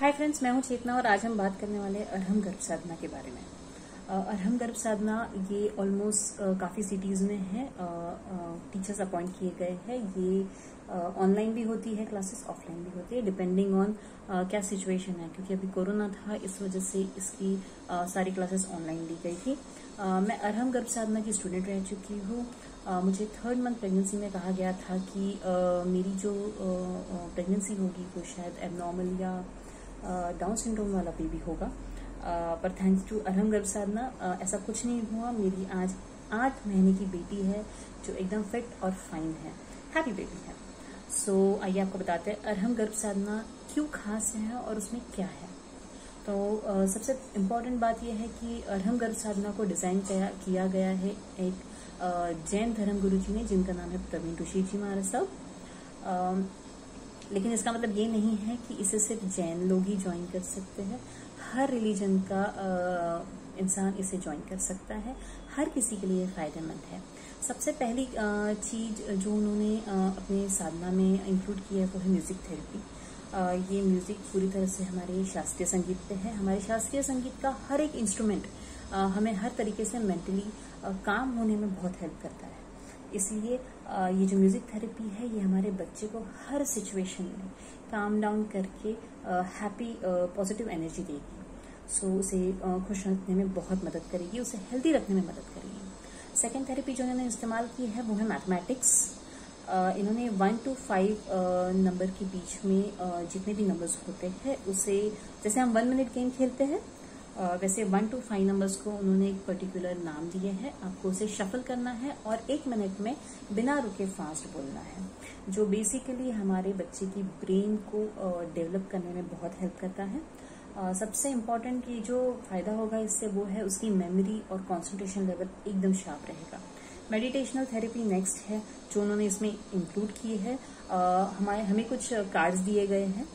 Hi friends, मैं हूं चेतना और आज हम बात करने वाले हैं अरहम गर्भ साधना के बारे में। अरहम गर्भ साधना ये ऑलमोस्ट काफ़ी सिटीज़ में है। टीचर्स अपॉइंट किए गए हैं। ये ऑनलाइन भी होती है क्लासेस, ऑफलाइन भी होती है, डिपेंडिंग ऑन क्या सिचुएशन है, क्योंकि अभी कोरोना था, इस वजह से इसकी सारी क्लासेस ऑनलाइन ली गई थी। मैं अरहम गर्भ साधना की स्टूडेंट रह चुकी हूँ। मुझे 3rd मंथ प्रेगनेंसी में कहा गया था कि मेरी जो प्रेगनेंसी होगी वो शायद एबनॉर्मल या डाउन सिंड्रोम वाला बेबी होगा, पर थैंक्स टू अरहम गर्भ साधना ऐसा कुछ नहीं हुआ। मेरी आज 8 महीने की बेटी है जो एकदम फिट और फाइन है, हैप्पी बेबी है। सो आइए आपको बताते हैं अरहम गर्भ साधना क्यों खास है और उसमें क्या है। तो सबसे इम्पोर्टेंट बात यह है कि अरहम गर्भ साधना को डिजाइन किया गया है एक जैन धर्म गुरु जी ने, जिनका नाम है प्रवीण ऋषि जी महाराज साहब। लेकिन इसका मतलब ये नहीं है कि इसे सिर्फ जैन लोग ही ज्वाइन कर सकते हैं। हर रिलीजन का इंसान इसे ज्वाइन कर सकता है, हर किसी के लिए फायदेमंद है। सबसे पहली चीज जो उन्होंने अपने साधना में इंक्लूड की है वो है म्यूजिक थेरेपी। ये म्यूजिक पूरी तरह से हमारे शास्त्रीय संगीत पे है। हमारे शास्त्रीय संगीत का हर एक इंस्ट्रूमेंट हमें हर तरीके से मेंटली काम होने में बहुत हेल्प करता है। इसलिए ये जो म्यूजिक थेरेपी है ये हमारे बच्चे को हर सिचुएशन में काम डाउन करके हैप्पी पॉजिटिव एनर्जी देगी। सो उसे खुश रखने में बहुत मदद करेगी, उसे हेल्दी रखने में मदद करेगी। सेकेंड थेरेपी जो इन्होंने इस्तेमाल की है वो है मैथमेटिक्स। इन्होंने 1 to 5 नंबर के बीच में जितने भी नंबर्स होते हैं उसे, जैसे हम 1 मिनट गेम खेलते हैं वैसे 1 to 5 नंबर्स को उन्होंने एक पर्टिकुलर नाम दिए हैं। आपको उसे शफल करना है और 1 मिनट में बिना रुके फास्ट बोलना है, जो बेसिकली हमारे बच्चे की ब्रेन को डेवलप करने में बहुत हेल्प करता है। सबसे इम्पोर्टेंट की जो फायदा होगा इससे वो है उसकी मेमोरी और कंसंट्रेशन लेवल एकदम शार्प रहेगा। मेडिटेशनल थेरेपी नेक्स्ट है जो उन्होंने इसमें इंक्लूड की है। हमें कुछ कार्ड्स दिए गए हैं।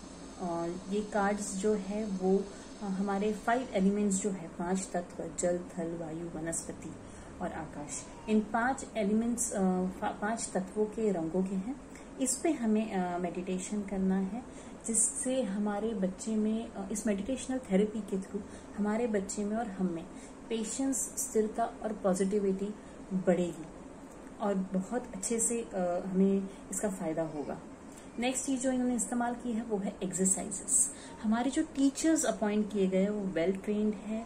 ये कार्ड्स जो है वो हमारे 5 एलिमेंट्स जो है, 5 तत्व, जल, थल, वायु, वनस्पति और आकाश, इन 5 एलिमेंट्स 5 तत्वों के रंगों के हैं। इस पे हमें मेडिटेशन करना है, जिससे हमारे बच्चे में इस मेडिटेशनल थेरेपी के थ्रू हमारे बच्चे में और हम में पेशेंस, स्थिरता और पॉजिटिविटी बढ़ेगी और बहुत अच्छे से हमें इसका फायदा होगा। नेक्स्ट चीज जो इन्होंने इस्तेमाल की है वो है एक्सरसाइजेस। हमारे जो टीचर्स अपॉइंट किए गए वो वेल ट्रेन्ड है।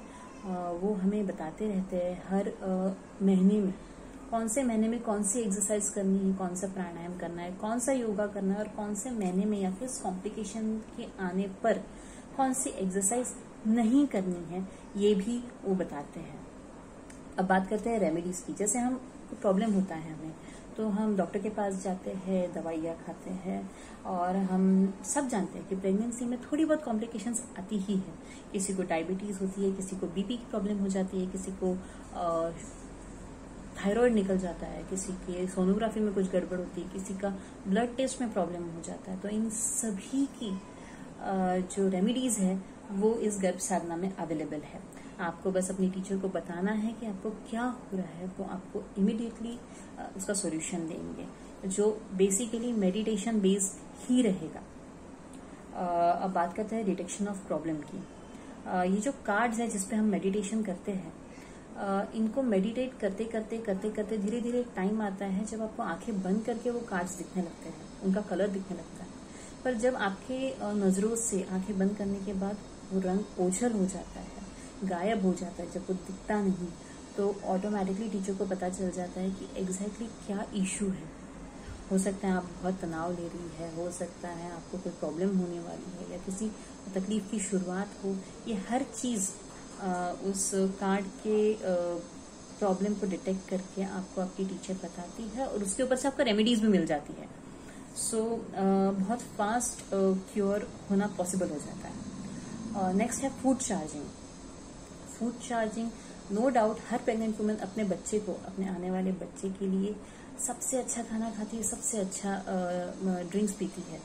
वो हमें बताते रहते हैं हर महीने में कौन से महीने में कौन सी एक्सरसाइज करनी है, कौन सा प्राणायाम करना है, कौन सा योगा करना है और कौन से महीने में या फिर कॉम्प्लिकेशन के आने पर कौन सी एक्सरसाइज नहीं करनी है, ये भी वो बताते हैं। अब बात करते हैं रेमेडीज की। जैसे हम प्रॉब्लम होता है हमें, तो हम डॉक्टर के पास जाते हैं, दवाइयाँ खाते हैं और हम सब जानते हैं कि प्रेगनेंसी में थोड़ी बहुत कॉम्प्लिकेशंस आती ही है। किसी को डायबिटीज होती है, किसी को बीपी की प्रॉब्लम हो जाती है, किसी को थायराइड निकल जाता है, किसी के सोनोग्राफी में कुछ गड़बड़ होती है, किसी का ब्लड टेस्ट में प्रॉब्लम हो जाता है। तो इन सभी की जो रेमेडीज है वो इस गर्भ साधना में अवेलेबल है। आपको बस अपनी टीचर को बताना है कि आपको क्या हो रहा है, वो आपको इमिडिएटली उसका सॉल्यूशन देंगे, जो बेसिकली मेडिटेशन बेस्ड ही रहेगा। अब बात करते हैं डिटेक्शन ऑफ प्रॉब्लम की। ये जो कार्ड्स है जिसपे हम मेडिटेशन करते हैं, इनको मेडिटेट करते करते करते करते धीरे धीरे एक टाइम आता है जब आपको आंखें बंद करके वो कार्ड्स दिखने लगते हैं, उनका कलर दिखने लगता है। पर जब आपके नजरों से आंखें बंद करने के बाद वो रंग ओझल हो जाता है, गायब हो जाता है, जब वो दिखता नहीं, तो ऑटोमेटिकली टीचर को पता चल जाता है कि एग्जैक्टली क्या इशू है। हो सकता है आप बहुत तनाव ले रही है, हो सकता है आपको कोई प्रॉब्लम होने वाली है या किसी तकलीफ की शुरुआत हो। ये हर चीज उस कार्ड के प्रॉब्लम को डिटेक्ट करके आपको आपकी टीचर बताती है और उसके ऊपर से आपको रेमेडीज भी मिल जाती है। सो बहुत फास्ट क्योर होना पॉसिबल हो जाता है। नेक्स्ट है food charging. Food charging no doubt हर प्रेग्नेंट वुमन अपने बच्चे को, अपने आने वाले बच्चे के लिए सबसे अच्छा खाना खाती है, सबसे अच्छा ड्रिंक्स पीती है,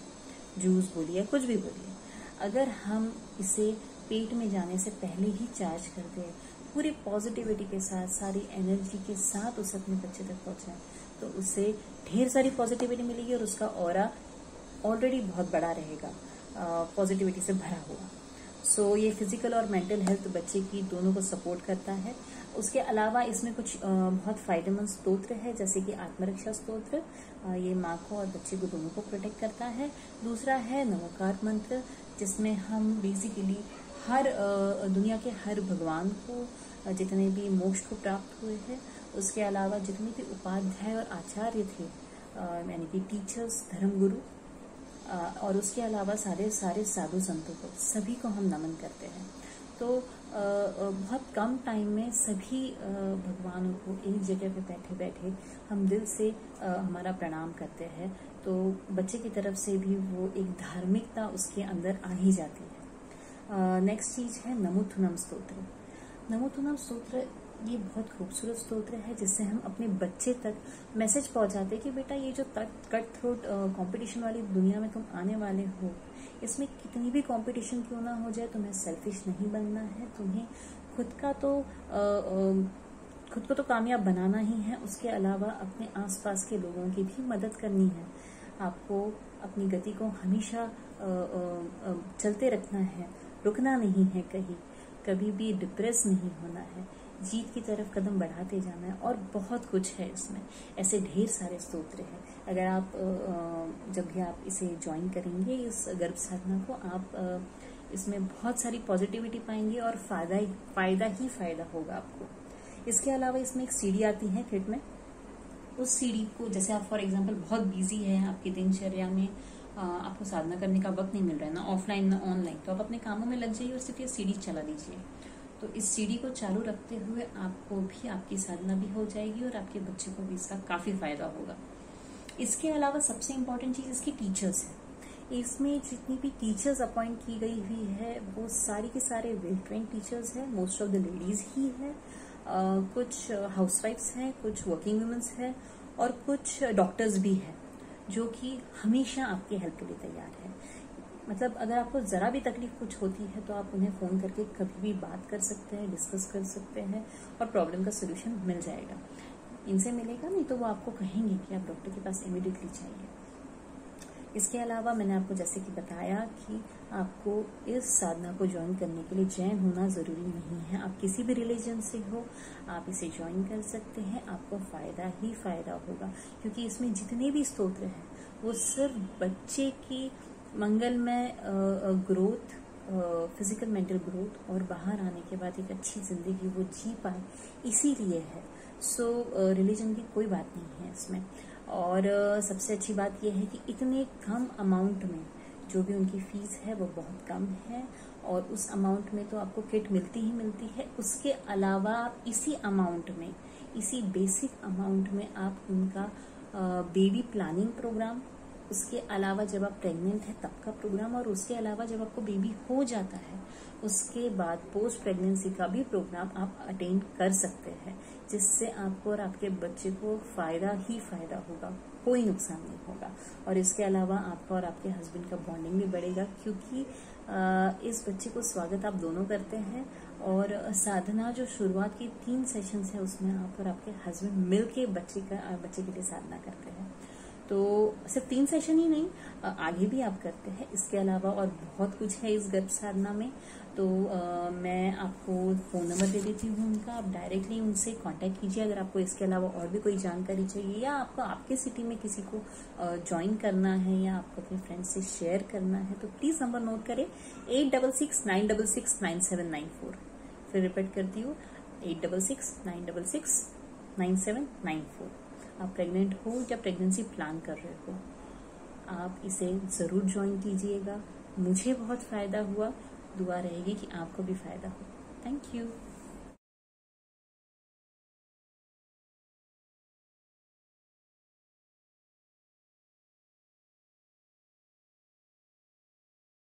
जूस बोलिए, कुछ भी बोलिए। अगर हम इसे पेट में जाने से पहले ही चार्ज कर दें, पूरी पॉजिटिविटी के साथ, सारी एनर्जी के साथ उसे अपने बच्चे तक पहुंचाएं, तो उसे ढेर सारी पॉजिटिविटी मिलेगी और उसका ऑरा ऑलरेडी बहुत बड़ा रहेगा, पॉजिटिविटी से भरा हुआ। सो ये फिजिकल और मेंटल हेल्थ बच्चे की दोनों को सपोर्ट करता है। उसके अलावा इसमें कुछ बहुत फायदेमंद स्तोत्र है, जैसे कि आत्मरक्षा स्तोत्र, ये माँ को और बच्चे को दोनों को प्रोटेक्ट करता है। दूसरा है नमोकार मंत्र, जिसमें हम बेसिकली हर दुनिया के हर भगवान को जितने भी मोक्ष को प्राप्त हुए हैं, उसके अलावा जितने भी उपाध्याय और आचार्य थे, यानी कि टीचर्स, धर्मगुरु, और उसके अलावा सारे साधु संतों को, सभी को हम नमन करते हैं। तो बहुत कम टाइम में सभी भगवानों को एक जगह पे बैठे बैठे हम दिल से हमारा प्रणाम करते हैं, तो बच्चे की तरफ से भी वो एक धार्मिकता उसके अंदर आ ही जाती है। नेक्स्ट चीज है नमोथुनम स्तोत्र। नमोथुनम स्तोत्र ये बहुत खूबसूरत स्तोत्र है, जिससे हम अपने बच्चे तक मैसेज पहुंचाते कि बेटा ये जो कट थ्रोट कंपटीशन वाली दुनिया में तुम आने वाले हो, इसमें कितनी भी कंपटीशन क्यों ना हो जाए, तुम्हें सेल्फिश नहीं बनना है, तुम्हें खुद को तो कामयाब बनाना ही है, उसके अलावा अपने आसपास के लोगों की भी मदद करनी है। आपको अपनी गति को हमेशा चलते रखना है, रुकना नहीं है, कभी भी डिप्रेस नहीं होना है, जीत की तरफ कदम बढ़ाते जाना है, और बहुत कुछ है इसमें। ऐसे ढेर सारे स्तोत्र हैं। अगर आप जब भी आप इसे ज्वाइन करेंगे, इस गर्भ साधना को, आप इसमें बहुत सारी पॉजिटिविटी पाएंगे और फायदा ही फायदा होगा आपको। इसके अलावा इसमें एक सीडी आती है किट में। उस सीडी को, जैसे आप फॉर एग्जांपल बहुत बिजी है, आपकी दिनचर्या में आपको साधना करने का वक्त नहीं मिल रहा है, ना ऑफलाइन ना ऑनलाइन, तो आप अपने कामों में लग जाइए और सिर्फ ये सीडी चला लीजिए। तो इस सीडी को चालू रखते हुए आपको भी आपकी साधना भी हो जाएगी और आपके बच्चे को भी इसका काफी फायदा होगा। इसके अलावा सबसे इम्पोर्टेंट चीज इसकी टीचर्स है। इसमें जितनी भी टीचर्स अपॉइंट की गई हुई है, वो सारी के सारे वेल ट्रेन टीचर्स है, मोस्ट ऑफ द लेडीज ही है, कुछ हाउसवाइफ्स हैं, कुछ वर्किंग वुमेन्स है, और कुछ डॉक्टर्स भी है, जो कि हमेशा आपकी हेल्प के लिए तैयार है। मतलब अगर आपको जरा भी तकलीफ कुछ होती है तो आप उन्हें फोन करके कभी भी बात कर सकते हैं, डिस्कस कर सकते हैं, और प्रॉब्लम का सोल्यूशन मिल जाएगा। इनसे मिलेगा नहीं तो वो आपको कहेंगे कि आप डॉक्टर के पास इमीडिएटली जाइए। इसके अलावा मैंने आपको जैसे कि बताया कि आपको इस साधना को ज्वाइन करने के लिए जैन होना जरूरी नहीं है। आप किसी भी रिलीजन से हो, आप इसे ज्वाइन कर सकते हैं, आपको फायदा ही फायदा होगा, क्योंकि इसमें जितने भी स्तोत्र हैं वो सिर्फ बच्चे की मंगलमय ग्रोथ, फिजिकल मेंटल ग्रोथ और बाहर आने के बाद एक अच्छी जिंदगी वो जी पाए, इसीलिए है। सो रिलीजन की कोई बात नहीं है इसमें। और सबसे अच्छी बात यह है कि इतने कम अमाउंट में जो भी उनकी फीस है वो बहुत कम है, और उस अमाउंट में तो आपको किट मिलती ही मिलती है। उसके अलावा इसी अमाउंट में, इसी बेसिक अमाउंट में आप उनका बेबी प्लानिंग प्रोग्राम, उसके अलावा जब आप प्रेग्नेंट है तब का प्रोग्राम, और उसके अलावा जब आपको बेबी हो जाता है उसके बाद पोस्ट प्रेगनेंसी का भी प्रोग्राम आप अटेंड कर सकते हैं, जिससे आपको और आपके बच्चे को फायदा ही फायदा होगा, कोई नुकसान नहीं होगा। और इसके अलावा आपका और आपके हस्बैंड का बॉन्डिंग भी बढ़ेगा, क्योंकि इस बच्चे को स्वागत आप दोनों करते हैं। और साधना जो शुरुआत की 3 सेशंस है उसमें आप और आपके हस्बैंड मिलके बच्चे के लिए साधना करते हैं। तो सिर्फ 3 सेशन ही नहीं, आगे भी आप करते हैं। इसके अलावा और बहुत कुछ है इस गर्भ साधना में। तो मैं आपको फोन नंबर दे देती हूँ उनका, आप डायरेक्टली उनसे कांटेक्ट कीजिए अगर आपको इसके अलावा और भी कोई जानकारी चाहिए, या आपको आपके सिटी में किसी को ज्वाइन करना है या आपको अपने फ्रेंड्स से शेयर करना है, तो प्लीज नंबर नोट करें 8669669794। फिर रिपीट करती हूँ 8669669794। आप प्रेग्नेंट हो या प्रेगनेंसी प्लान कर रहे हो, आप इसे जरूर ज्वाइन कीजिएगा। मुझे बहुत फायदा हुआ, दुआ रहेगी कि आपको भी फायदा हो। Thank you.